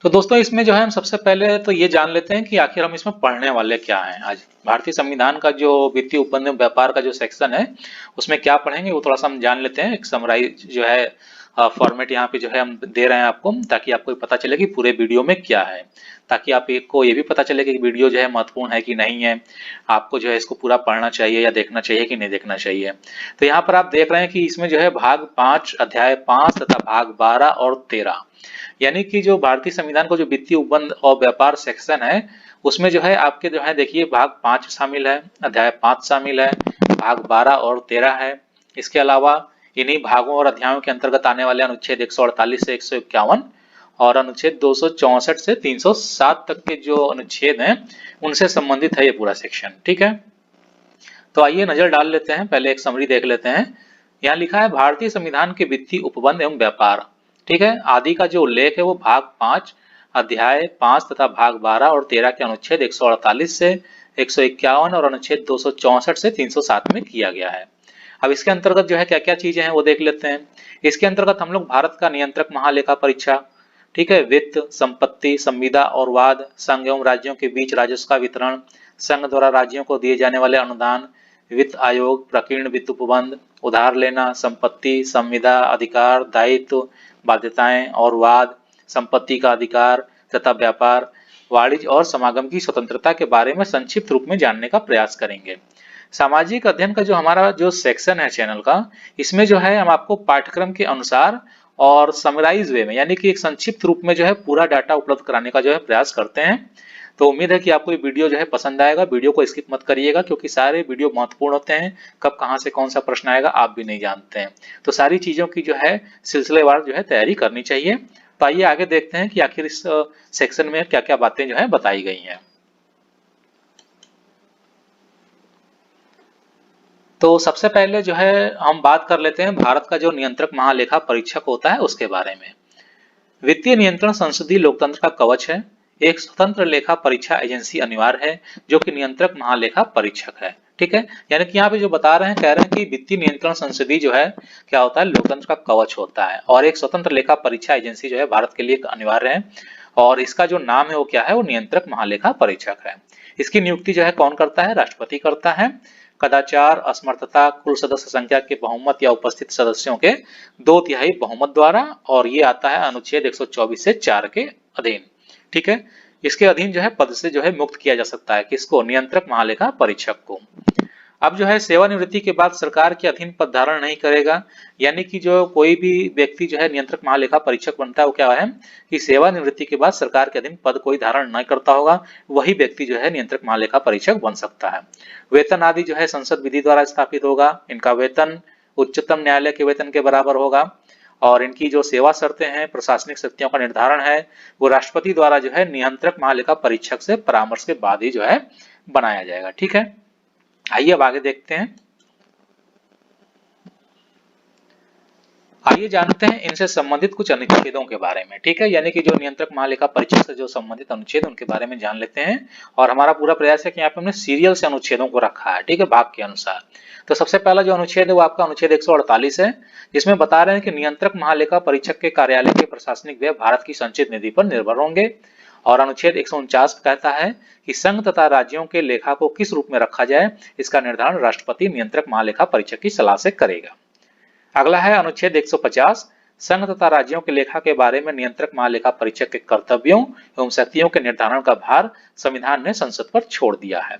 तो दोस्तों इसमें जो है हम सबसे पहले तो ये जान लेते हैं कि आखिर हम इसमें पढ़ने वाले क्या हैं। आज भारतीय संविधान का जो वित्तीय उपबंध एवं व्यापार का जो सेक्शन है उसमें क्या पढ़ेंगे वो थोड़ा सा हम जान लेते हैं। एक समराइज जो है फॉर्मेट यहाँ पे जो है हम दे रहे हैं आपको, ताकि आपको पता चले कि पूरे वीडियो में क्या है, ताकि आपको ये भी पता चले कि वीडियो जो है महत्वपूर्ण है कि नहीं है, आपको जो है इसको पूरा पढ़ना चाहिए या देखना चाहिए कि नहीं देखना चाहिए। तो यहाँ पर आप देख रहे हैं कि इसमें जो है भाग 5 अध्याय 5 तथा भाग 12 और 13, यानी कि जो भारतीय संविधान का जो वित्तीय उपबंध और व्यापार सेक्शन है उसमें जो है आपके जो है देखिए भाग 5 शामिल है, अध्याय 5 शामिल है, भाग 12 और 13 है। इसके अलावा इन्हीं भागों और अध्यायों के अंतर्गत आने वाले अनुच्छेद 148 से 151 और अनुच्छेद 264 से 307 तक के जो अनुच्छेद हैं उनसे संबंधित है ये पूरा सेक्शन। ठीक है, तो आइए नजर डाल लेते हैं, पहले एक समरी देख लेते हैं। यहाँ लिखा है भारतीय संविधान के वित्तीय उपबंध एवं व्यापार। ठीक है, आदि का जो उल्लेख है वो भाग 5 अध्याय 5 तथा भाग 12 और 13 के अनुच्छेद 148 से 151 और अनुच्छेद 264 से 307 में किया गया है। अब इसके अंतर्गत जो है क्या क्या चीजें हैं वो देख लेते हैं। इसके अंतर्गत हम लोग भारत का नियंत्रक महालेखा परीक्षा, ठीक है, वित्त, संपत्ति, संविदा और वाद, संघ एवं राज्यों के बीच राजस्व का वितरण, संघ द्वारा राज्यों को दिए जाने वाले अनुदान, वित्त आयोग, प्रकीर्ण वित्त उपबंध, उधार लेना, संपत्ति, संविदा, अधिकार, दायित्व, बाध्यताएं और वाद, संपत्ति का अधिकार तथा व्यापार, वाणिज्य और समागम की स्वतंत्रता के बारे में संक्षिप्त रूप में जानने का प्रयास करेंगे। सामाजिक अध्ययन का जो हमारा जो सेक्शन है चैनल का, इसमें जो है हम आपको पाठ्यक्रम के अनुसार और समराइज वे में, यानी कि एक संक्षिप्त रूप में जो है पूरा डाटा उपलब्ध कराने का जो है प्रयास करते हैं। तो उम्मीद है कि आपको ये वीडियो जो है पसंद आएगा। वीडियो को स्किप मत करिएगा, क्योंकि सारे वीडियो महत्वपूर्ण होते हैं। कब कहां से कौन सा प्रश्न आएगा आप भी नहीं जानते हैं, तो सारी चीजों की जो है सिलसिलेवार जो है तैयारी करनी चाहिए। तो आइए आगे देखते हैं कि आखिर इस सेक्शन में क्या क्या बातें जो है बताई गई हैं। तो सबसे पहले जो है हम बात कर लेते हैं भारत का जो नियंत्रक महालेखा परीक्षक होता है उसके बारे में। वित्तीय नियंत्रण संसदीय लोकतंत्र का कवच है। एक स्वतंत्र लेखा परीक्षा एजेंसी अनिवार्य है जो कि नियंत्रक महालेखा परीक्षक है। ठीक है, यानी कि यहाँ पे जो बता रहे हैं, कह रहे हैं कि वित्तीय नियंत्रण संसदीय जो है क्या होता है, लोकतंत्र का कवच होता है, और एक स्वतंत्र लेखा परीक्षा एजेंसी जो है भारत के लिए अनिवार्य है, और इसका जो नाम है वो क्या है, वो नियंत्रक महालेखा परीक्षक है। इसकी नियुक्ति जो है कौन करता है, राष्ट्रपति करता है। कदाचार, असमर्थता, कुल सदस्य संख्या के बहुमत या उपस्थित सदस्यों के 2/3 बहुमत द्वारा, और ये आता है अनुच्छेद 124 से 4 के अधीन। ठीक है, इसके अधीन जो है पद से जो है मुक्त किया जा सकता है, किसको, नियंत्रक महालेखा परीक्षक को। अब जो है सेवानिवृत्ति के बाद सरकार के अधीन पद धारण नहीं करेगा, यानी कि जो कोई भी व्यक्ति जो है नियंत्रक महालेखा परीक्षक बनता है वो क्या है कि सेवानिवृत्ति के बाद सरकार के अधीन पद कोई धारण नहीं करता होगा, वही व्यक्ति जो है नियंत्रक महालेखा परीक्षक बन सकता है। वेतन आदि जो है संसद विधि द्वारा स्थापित होगा। इनका वेतन उच्चतम न्यायालय के वेतन के बराबर होगा, और इनकी जो सेवा शर्तें हैं, प्रशासनिक शक्तियों का निर्धारण है, वो राष्ट्रपति द्वारा जो है नियंत्रक महालेखा परीक्षक से परामर्श के बाद ही जो है बनाया जाएगा। ठीक है, आइए अब आगे देखते हैं। आइए जानते हैं इनसे संबंधित कुछ अनुच्छेदों के बारे में। ठीक है, यानी कि जो नियंत्रक महालेखा परीक्षक से जो संबंधित अनुच्छेद उनके बारे में जान लेते हैं, और हमारा पूरा प्रयास है कि यहाँ पे हमने सीरियल से अनुच्छेदों को रखा है, ठीक है, भाग के अनुसार। तो सबसे पहला जो अनुच्छेद है वो आपका अनुच्छेद 148 है, जिसमें बता रहे हैं कि नियंत्रक महालेखा परीक्षक के कार्यालय के प्रशासनिक व्यय भारत की संचित निधि पर निर्भर होंगे। और अनुच्छेद 149 कहता है कि संघ तथा राज्यों के लेखा को किस रूप में रखा जाए, इसका निर्धारण राष्ट्रपति नियंत्रक महालेखा परीक्षक की सलाह से करेगा। अगला है अनुच्छेद 150, संघ तथा राज्यों के लेखा के बारे में नियंत्रक महालेखा परीक्षक के कर्तव्यों एवं शक्तियों के निर्धारण का भार संविधान ने संसद पर छोड़ दिया है।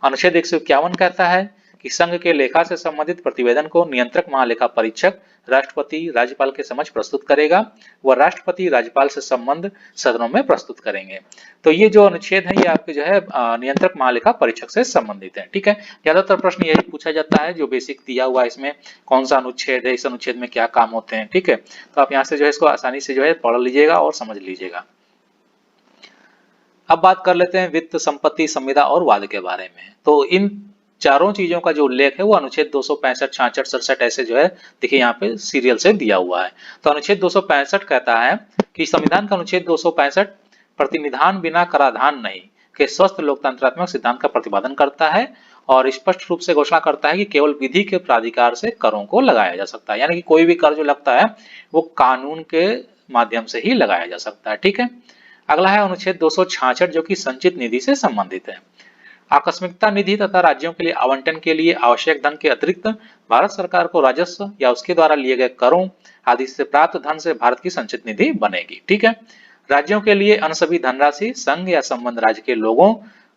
अनुच्छेद 151 कहता है कि संघ के लेखा से संबंधित प्रतिवेदन को नियंत्रक महालेखा परीक्षक राष्ट्रपति राज्यपाल के समक्ष प्रस्तुत करेगा, वह राष्ट्रपति राज्यपाल से संबंध सदनों में प्रस्तुत करेंगे। तो ये जो अनुच्छेद है ये आपके जो है नियंत्रक महालेखा परीक्षक से संबंधित है। ठीक है, ज्यादातर प्रश्न यही पूछा जाता है, जो बेसिक दिया हुआ है इसमें कौन सा अनुच्छेद है, इस अनुच्छेद में क्या काम होते हैं। ठीक है, तो आप यहाँ से जो है इसको आसानी से जो है पढ़ लीजिएगा और समझ लीजिएगा। अब बात कर लेते हैं वित्त, संपत्ति, संविदा और वाद के बारे में। तो इन चारों चीजों का जो उल्लेख है वो अनुच्छेद 265, 66, 67 ऐसे जो है देखिए यहाँ पे सीरियल से दिया हुआ है। तो अनुच्छेद 265 कहता है कि संविधान का अनुच्छेद 265 प्रतिनिधान बिना कराधान नहीं के स्वस्थ लोकतंत्रात्मक सिद्धांत का प्रतिपादन करता है, और स्पष्ट रूप से घोषणा करता है कि केवल विधि के प्राधिकार से करों को लगाया जा सकता है, यानी कि कोई भी कर जो लगता है वो कानून के माध्यम से ही लगाया जा सकता है। ठीक है, अगला है अनुच्छेद 266 जो कि संचित निधि से संबंधित है। आकस्मिकता निधि तथा राज्यों के लिए आवंटन के लिए आवश्यक धन के अतिरिक्त भारत सरकार को राजस्व या उसके द्वारा लिए गए करों आदि से प्राप्त धन से भारत की संचित निधि बनेगी। ठीक है। राज्यों के लिए अन्य सभी धनराशि संघ या संबद्ध राज्य के लोगों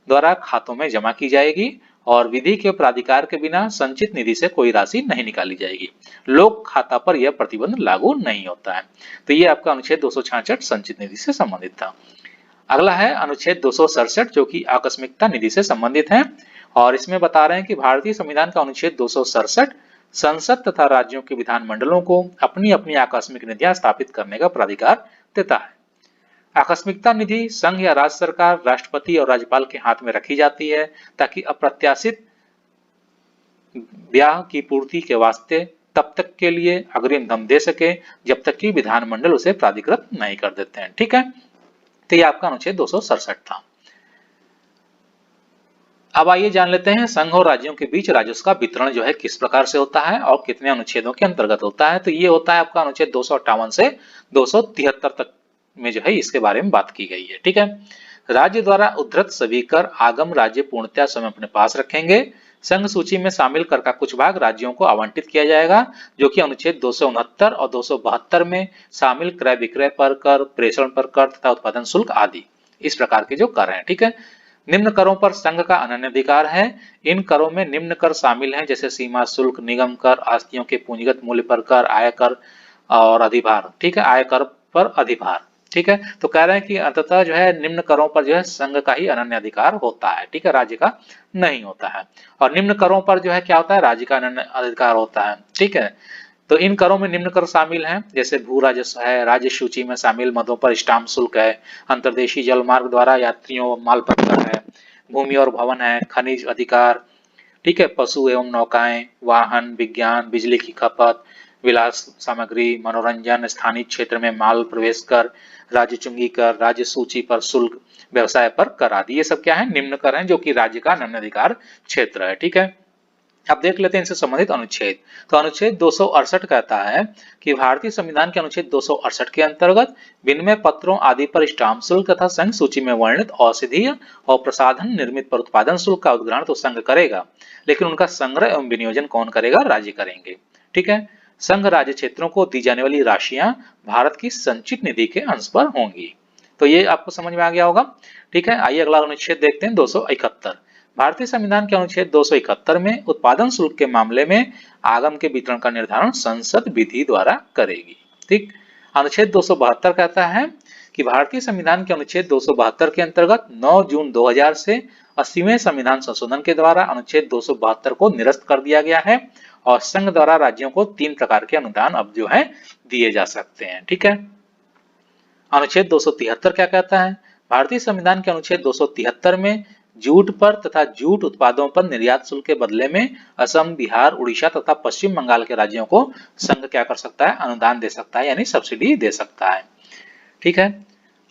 द्वारा खातों में जमा की जाएगी और विधि के प्राधिकार के बिना संचित निधि से कोई राशि नहीं निकाली जाएगी। लोक खाता पर यह प्रतिबंध लागू नहीं होता है। तो ये आपका अनुच्छेद 266 संचित निधि से संबंधित था। अगला है अनुच्छेद 267 जो कि आकस्मिकता निधि से संबंधित है और इसमें बता रहे हैं कि भारतीय संविधान का अनुच्छेद 267 संसद तथा राज्यों के विधानमंडलों को अपनी अपनी आकस्मिक निधियां स्थापित करने का प्राधिकार देता है। आकस्मिकता निधि संघ या राज्य सरकार, राष्ट्रपति और राज्यपाल के हाथ में रखी जाती है ताकि अप्रत्याशित ब्याह की पूर्ति के वास्ते तब तक के लिए अग्रिम धन दे सके जब तक कि विधानमंडल उसे प्राधिकृत नहीं कर देते हैं। ठीक है। तो ये आपका अनुच्छेद 267 था। अब आइए जान लेते हैं संघ और राज्यों के बीच राजस्व का वितरण जो है किस प्रकार से होता है और कितने अनुच्छेदों के अंतर्गत होता है। तो ये होता है आपका अनुच्छेद 258 से 273 तक में जो है इसके बारे में बात की गई है। ठीक है। राज्य द्वारा उद्धृत सभी कर आगम राज्य पूर्णतया स्वयं अपने पास रखेंगे। संघ सूची में शामिल कर का कुछ भाग राज्यों को आवंटित किया जाएगा जो कि अनुच्छेद 269 और 272 में शामिल क्रय विक्रय पर कर, प्रेषण पर कर तथा उत्पादन शुल्क आदि इस प्रकार के जो कर हैं। ठीक है। निम्न करों पर संघ का अनन्य अधिकार है। इन करों में निम्न कर शामिल हैं जैसे सीमा शुल्क, निगम कर, आस्तियों के पूंजीगत मूल्य पर कर, आयकर और अधिभार। ठीक है। आयकर पर अधिभार। ठीक है। तो कह रहे हैं कि अंततः जो है निम्न करों पर जो है संघ का ही अनन्य अधिकार होता है। ठीक है। राज्य का नहीं होता है। और निम्न करों पर जो है क्या होता है, राज्य का अनन्य अधिकार होता है। ठीक है। तो इन करों में निम्न कर शामिल हैं जैसे भू राजस्व है, राज्य सूची में शामिल मदों पर स्टाम्प शुल्क है, अंतर्देशीय जल मार्ग द्वारा यात्रियों माल पत्थर है, भूमि और भवन है, खनिज अधिकार। ठीक है। पशु एवं नौकाएं, वाहन, विज्ञान, बिजली की खपत, विलास सामग्री, मनोरंजन, स्थानीय क्षेत्र में माल प्रवेश कर, राज्य चुंगी कर, राज्य सूची पर शुल्क, व्यवसाय पर कर आदि ये सब क्या है, निम्न कर हैं जो कि राज्य का अनन्य अधिकार क्षेत्र है। ठीक है। अब देख लेते हैं इनसे संबंधित अनुच्छेद। तो अनुच्छेद 268 कहता है कि भारतीय संविधान के अनुच्छेद 268 के अंतर्गत विनिमय पत्रों आदि पर स्टाम्प शुल्क तथा संघ सूची में वर्णित औषधीय और प्रसाधन निर्मित पर उत्पादन शुल्क का उद्ग्रहण तो संघ करेगा, लेकिन उनका संग्रह एवं विनियोजन कौन करेगा, राज्य करेंगे। ठीक है। संघ राज्य क्षेत्रों को दी जाने वाली राशियां भारत की संचित निधि के अंश पर होंगी। तो ये आपको समझ में आ गया होगा। ठीक है। आइए अगला अनुच्छेद देखते हैं 271। भारतीय संविधान के अनुच्छेद 271 में उत्पादन शुल्क के मामले में आगम के वितरण का निर्धारण संसद विधि द्वारा करेगी। ठीक। अनुच्छेद 272 कहता है कि भारतीय संविधान के अनुच्छेद 272 के अंतर्गत 9 जून 2000 से 80वें संविधान संशोधन के द्वारा अनुच्छेद 272 को निरस्त कर दिया गया है और संघ द्वारा राज्यों को 3 प्रकार के अनुदान अब जो है दिए जा सकते हैं। ठीक है। अनुच्छेद 273 क्या कहता है, भारतीय संविधान के अनुच्छेद 273 में जूट पर तथा जूट उत्पादों पर निर्यात शुल्क के बदले में असम, बिहार, उड़ीसा तथा पश्चिम बंगाल के राज्यों को संघ क्या कर सकता है, अनुदान दे सकता है यानी सब्सिडी दे सकता है। ठीक है।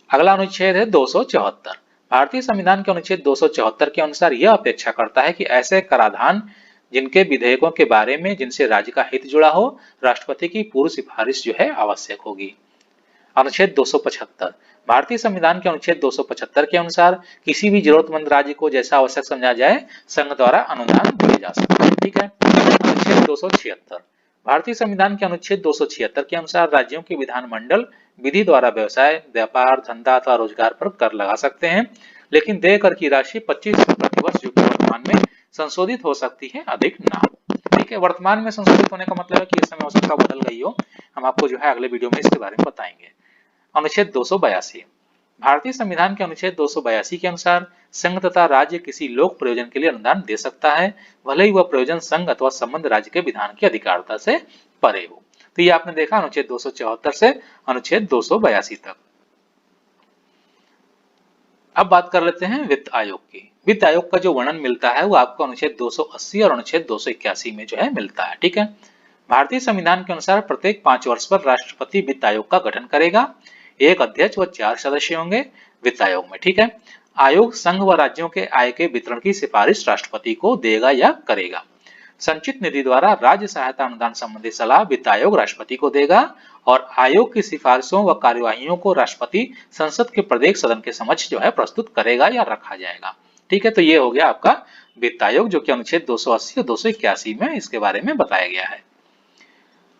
अगला अनुच्छेद है 274। भारतीय संविधान के अनुच्छेद 274 के अनुसार यह अपेक्षा करता है कि ऐसे कराधान जिनके विधेयकों के बारे में जिनसे राज्य का हित जुड़ा हो, राष्ट्रपति की पूर्व सिफारिश जो है आवश्यक होगी। अनुच्छेद 275। भारतीय संविधान के अनुच्छेद 275 के अनुसार किसी भी जरूरतमंद राज्य को जैसा आवश्यक समझा जाए संघ द्वारा अनुदान दिए जा सकते हैं। ठीक है। अनुच्छेद 276। भारतीय संविधान के अनुच्छेद 276 के अनुसार राज्यों के विधानमंडल विधि द्वारा व्यवसाय, व्यापार, धंधा अथवा रोजगार पर कर लगा सकते हैं, लेकिन देय कर की राशि 25 प्रति वर्ष जो कि वर्तमान में संशोधित हो सकती है, अधिक ना हो। ठीक है। वर्तमान में संशोधित होने का मतलब है कि इस समय आवश्यकता बदल गई हो। हम आपको जो है अगले वीडियो में इसके बारे में बताएंगे। अनुच्छेद 282। भारतीय संविधान के अनुच्छेद 282 के अनुसार संघ तथा राज्य किसी लोक प्रयोजन के लिए अनुदान दे सकता है, भले ही वह प्रयोजन संघ अथवा संबंध राज्य के विधान की अधिकारिता से परे हो। तो ये आपने देखा अनुच्छेद 274 से अनुच्छेद 282 तक। अब बात कर लेते हैं वित्त आयोग की। वित्त आयोग का जो वर्णन मिलता है वो आपको अनुच्छेद 280 और अनुच्छेद 281 में जो है मिलता है। ठीक है। भारतीय संविधान के अनुसार प्रत्येक 5 वर्ष पर राष्ट्रपति वित्त आयोग का गठन करेगा। एक अध्यक्ष व 4 सदस्य होंगे वित्त आयोग में। ठीक है। आयोग संघ व राज्यों के आय के वितरण की सिफारिश राष्ट्रपति को देगा या करेगा। संचित निधि द्वारा राज्य सहायता अनुदान संबंधी सलाह वित्त आयोग राष्ट्रपति को देगा और आयोग की सिफारिशों व कार्यवाहियों को राष्ट्रपति संसद के प्रत्येक सदन के समक्ष जो है प्रस्तुत करेगा या रखा जाएगा। ठीक है, तो ये हो गया आपका वित्त आयोग, जो कि अनुच्छेद 280 और 281 में इसके बारे में बताया गया है।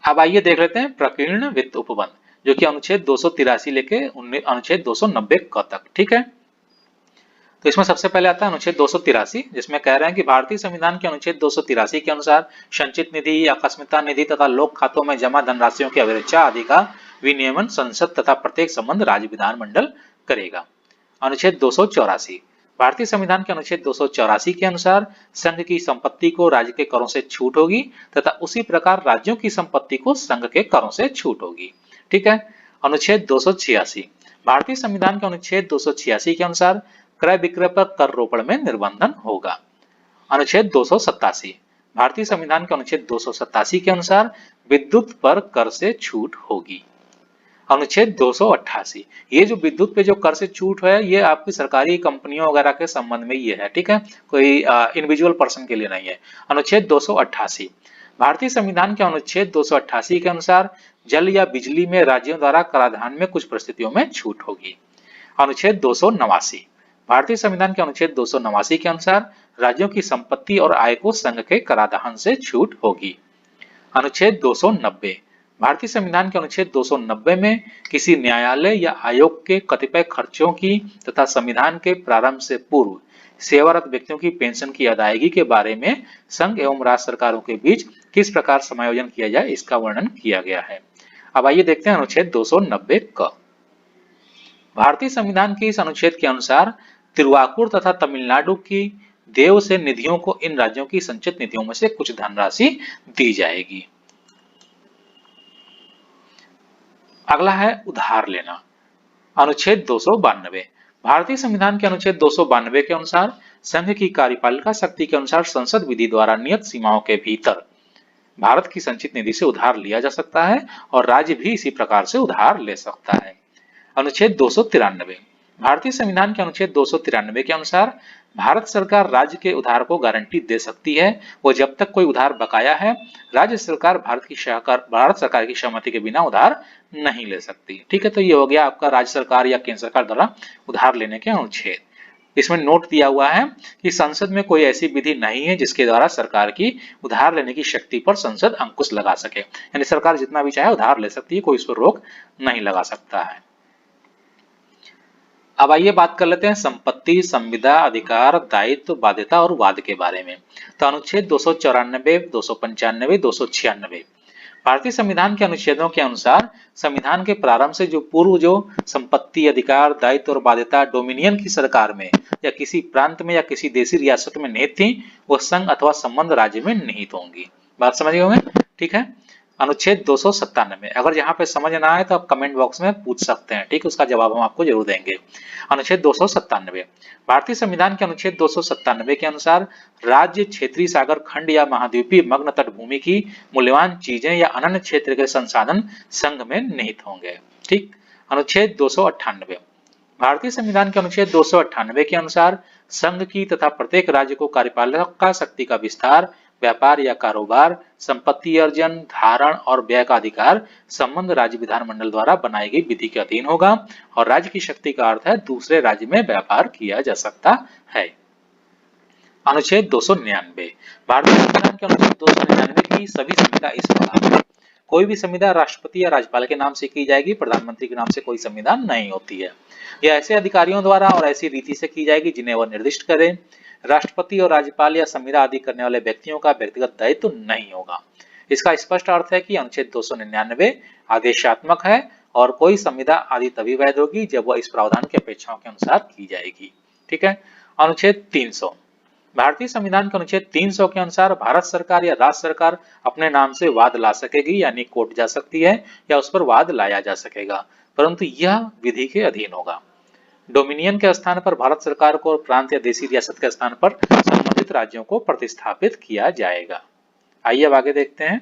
अब आइए देख लेते हैं प्रकीर्ण वित्त उपबंध, जो कि अनुच्छेद 283 लेके अनुच्छेद 290 तक। ठीक है, तो इसमें सबसे पहले आता है अनुच्छेद 283, जिसमें कह रहे हैं कि भारतीय संविधान के अनुच्छेद 283 के अनुसार संचित निधि, आकस्मिकता निधि तथा लोक खातों में जमा धनराशियों की अभिरक्षा आदि का विनियमन संसद तथा प्रत्येक संबंध राज्य विधानमंडल करेगा। अनुच्छेद 284, भारतीय संविधान के अनुच्छेद 284 के अनुसार संघ की संपत्ति को राज्य के करों से छूट होगी तथा उसी प्रकार राज्यों की संपत्ति को संघ के करों से छूट होगी। ठीक है, अनुच्छेद 286, भारतीय संविधान के अनुच्छेद 286 के अनुसार क्रय विक्रय पर कर रोपण में निर्बंधन होगा। अनुच्छेद 287, भारतीय संविधान के अनुच्छेद 287 के अनुसार विद्युत पर कर से छूट होगी। अनुच्छेद 288, ये जो विद्युत पे जो कर से छूट है ये आपकी सरकारी कंपनियों वगैरह के संबंध में ये है। ठीक है, कोई इंडिविजुअल पर्सन के लिए नहीं है। अनुच्छेद 288, भारतीय संविधान के अनुच्छेद 288 के अनुसार जल या बिजली में राज्यों द्वारा कराधान में कुछ परिस्थितियों में छूट होगी। अनुच्छेद 289, भारतीय संविधान के अनुच्छेद 289 के अनुसार राज्यों की संपत्ति और आय को संघ के कराधान से छूट होगी। अनुच्छेद 290, भारतीय संविधान के अनुच्छेद 290 में किसी न्यायालय या आयोग के कतिपय खर्चों की तथा संविधान के प्रारंभ से पूर्व सेवारत व्यक्तियों की पेंशन की अदायगी के बारे में संघ एवं राज्य सरकारों के बीच किस प्रकार समायोजन किया जाए इसका वर्णन किया गया है। अब आइए देखते हैं अनुच्छेद 290 क। भारतीय संविधान के इस अनुच्छेद के अनुसार तिरुवाकुर तथा तमिलनाडु की देव से निधियों को इन राज्यों की संचित निधियों में से कुछ धनराशि दी जाएगी। अगला है उधार लेना। अनुच्छेद 292, भारतीय संविधान के अनुच्छेद 292 के अनुसार संघ की कार्यपालिका शक्ति के अनुसार संसद विधि द्वारा नियत सीमाओं के भीतर भारत की संचित निधि से उधार लिया जा सकता है और राज्य भी इसी प्रकार से उधार ले सकता है। अनुच्छेद 293, भारतीय संविधान के अनुच्छेद 293 के अनुसार भारत सरकार राज्य के उधार को गारंटी दे सकती है। वो जब तक कोई उधार बकाया है राज्य सरकार भारत सरकार की सहमति के बिना उधार नहीं ले सकती। ठीक है, तो ये हो गया आपका राज्य सरकार या केंद्र सरकार द्वारा उधार लेने के अनुच्छेद। इसमें नोट दिया हुआ है कि संसद में कोई ऐसी विधि नहीं है जिसके द्वारा सरकार की उधार लेने की शक्ति पर संसद अंकुश लगा सके, यानी सरकार जितना भी चाहे उधार ले सकती है, कोई इस पर रोक नहीं लगा सकता है। अब आइए बात कर लेते हैं संपत्ति, संविदा, अधिकार, दायित्व, बाध्यता और वाद के बारे में। तो अनुच्छेद 294, 295, 296, भारतीय संविधान के अनुच्छेदों के अनुसार संविधान के प्रारंभ से जो पूर्व जो संपत्ति, अधिकार, दायित्व और बाध्यता डोमिनियन की सरकार में या किसी प्रांत में या किसी देशी रियासत में निहित थी, वो संघ अथवा संबंध राज्य में निहित होंगी। बात समझ गए होंगे? ठीक है। अनुच्छेद 297, अगर यहाँ पे समझ ना आए तो आप कमेंट बॉक्स में पूछ सकते हैं, ठीक, उसका जवाब हम आपको जरूर देंगे। अनुच्छेद 297, भारतीय संविधान के अनुच्छेद 297 के अनुसार राज्य क्षेत्रीय सागर खंड या महाद्वीपीय मग्न तट भूमि की मूल्यवान चीजें या अनन्य क्षेत्र के संसाधन संघ में निहित होंगे। ठीक। अनुच्छेद 298, भारतीय संविधान के अनुच्छेद 298 के अनुसार संघ की तथा प्रत्येक राज्य को कार्यपालिका शक्ति का विस्तार, व्यापार या कारोबार, संपत्ति अर्जन, धारण और व्यय का अधिकार संबंध राज्य विधानमंडल द्वारा बनाई गई विधि के अधीन होगा और राज्य की शक्ति का अर्थ है दूसरे राज्य में व्यापार किया जा सकता है। अनुच्छेद 299, भारतीय संविधान के अनुच्छेद 299 की सभी संविदा इस प्रकार: कोई भी संविदा राष्ट्रपति या राज्यपाल के नाम से की जाएगी, प्रधानमंत्री के नाम से कोई संविदा नहीं होती है। यह ऐसे अधिकारियों द्वारा और ऐसी रीति से की जाएगी जिन्हें वह निर्दिष्ट करें। राष्ट्रपति और राज्यपाल या संविदा आदि करने वाले व्यक्तियों का व्यक्तिगत दायित्व तो नहीं होगा। इसका स्पष्ट अर्थ है कि अनुच्छेद 299 आदेशात्मक है और कोई संविदा आदि तभी वैध होगी जब वह इस प्रावधान की अपेक्षाओं के अनुसार की जाएगी। ठीक है। अनुच्छेद 300, भारतीय संविधान के अनुच्छेद 300 के अनुसार भारत सरकार या राज्य सरकार अपने नाम से वाद ला सकेगी, यानी कोर्ट जा सकती है या उस पर वाद लाया जा सकेगा, परंतु यह विधि के अधीन होगा। डोमिनियन के स्थान पर भारत सरकार को और प्रांत या देशी रियासत के स्थान पर संबंधित राज्यों को प्रतिस्थापित किया जाएगा। आइए अब आगे देखते हैं।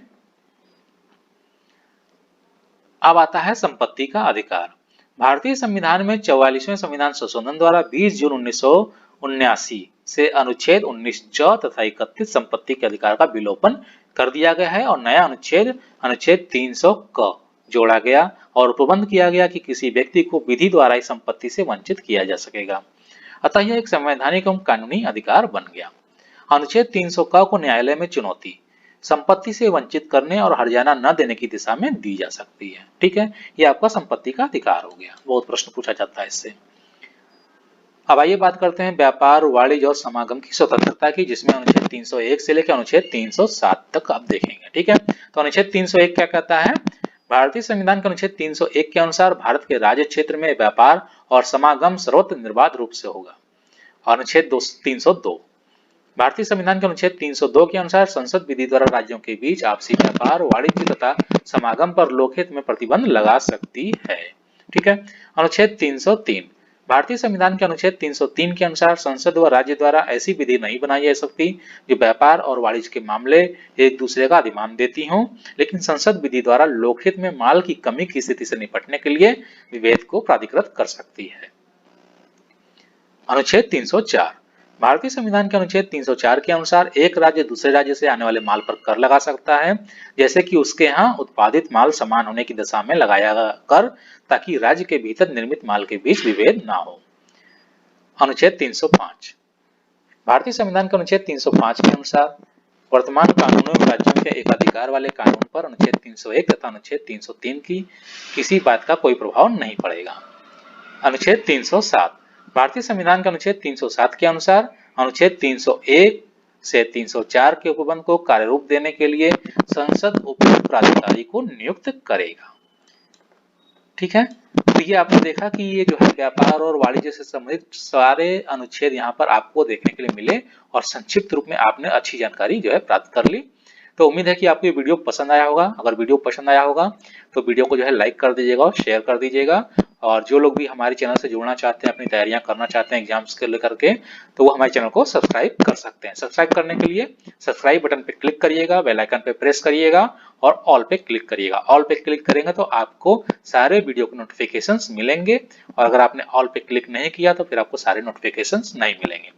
अब आता है संपत्ति का अधिकार। भारतीय संविधान में 44वें संविधान संशोधन द्वारा 20 जून 1979 से अनुच्छेद 19 च तथा 31 संपत्ति के अधिकार का विलोपन कर दिया गया है और नया अनुच्छेद 300 क जोड़ा गया और उपबंध किया गया कि किसी व्यक्ति को विधि द्वारा इस संपत्ति से वंचित किया जा सकेगा। अतः यह एक संवैधानिक एवं कानूनी अधिकार बन गया। अनुच्छेद 300 क को न्यायालय में चुनौती संपत्ति से वंचित करने और हर्जाना न देने की दिशा में दी जा सकती है। ठीक है, ये आपका संपत्ति का अधिकार हो गया। बहुत प्रश्न पूछा जाता है इससे। अब आइए बात करते हैं व्यापार, वाणिज्य और समागम की स्वतंत्रता की, जिसमें अनुच्छेद 301 से लेकर अनुच्छेद 307 तक आप देखेंगे। ठीक है, तो अनुच्छेद 301 क्या कहता है? भारतीय संविधान के अनुच्छेद 301 के अनुसार भारत के राज्य क्षेत्र में व्यापार और समागम सर्वत्र निर्बाध रूप से होगा। अनुच्छेद 302 भारतीय संविधान के अनुच्छेद 302 के अनुसार संसद विधि द्वारा राज्यों के बीच आपसी व्यापार, वाणिज्य तथा समागम पर लोकहित में प्रतिबंध लगा सकती है। ठीक है, अनुच्छेद 303 भारतीय संविधान के अनुच्छेद 303 के अनुसार संसद व राज्य द्वारा ऐसी विधि नहीं बनाई जा सकती जो व्यापार और वाणिज्य के मामले एक दूसरे का अधिमान देती हों, लेकिन संसद विधि द्वारा लोकहित में माल की कमी की स्थिति से निपटने के लिए विभेद को प्राधिकृत कर सकती है। अनुच्छेद 304 भारतीय संविधान के अनुच्छेद 304 के अनुसार एक राज्य दूसरे राज्य से आने वाले माल पर कर लगा सकता है, जैसे कि उसके यहाँ उत्पादित माल समान होने की दशा में लगाया कर, ताकि राज्य के भीतर निर्मित माल के बीच विभेद ना हो। अनुच्छेद 305 भारतीय संविधान के अनुच्छेद 305 के अनुसार वर्तमान कानूनों में राज्यों के एकाधिकार वाले कानून पर अनुच्छेद 301 तथा अनुच्छेद 303 की किसी बात का कोई प्रभाव नहीं पड़ेगा। अनुच्छेद 307 भारतीय संविधान के अनुच्छेद 307 के अनुसार अनुच्छेद 301 से 304 के उपबंध को कार्यरूप देने के लिए संसद उपयुक्त प्राधिकारी को नियुक्त करेगा। ठीक है, तो ये आपने देखा कि ये जो है व्यापार और वाणिज्य से संबंधित सारे अनुच्छेद यहाँ पर आपको देखने के लिए मिले और संक्षिप्त रूप में आपने अच्छी जानकारी जो है प्राप्त कर ली। तो उम्मीद है कि आपको ये वीडियो पसंद आया होगा। अगर वीडियो पसंद आया होगा तो वीडियो को जो है लाइक कर दीजिएगा और शेयर कर दीजिएगा। और जो लोग भी हमारे चैनल से जुड़ना चाहते हैं, अपनी तैयारियां करना चाहते हैं एग्जाम्स के लेकर के, तो वो हमारे चैनल को सब्सक्राइब कर सकते हैं। सब्सक्राइब करने के लिए सब्सक्राइब बटन पे क्लिक करिएगा, बेल आइकन पे प्रेस करिएगा और ऑल पे क्लिक करिएगा। ऑल पे क्लिक करेंगे तो आपको सारे वीडियो के नोटिफिकेशंस मिलेंगे और अगर आपने ऑल पे क्लिक नहीं किया तो फिर आपको सारे नोटिफिकेशंस नहीं मिलेंगे।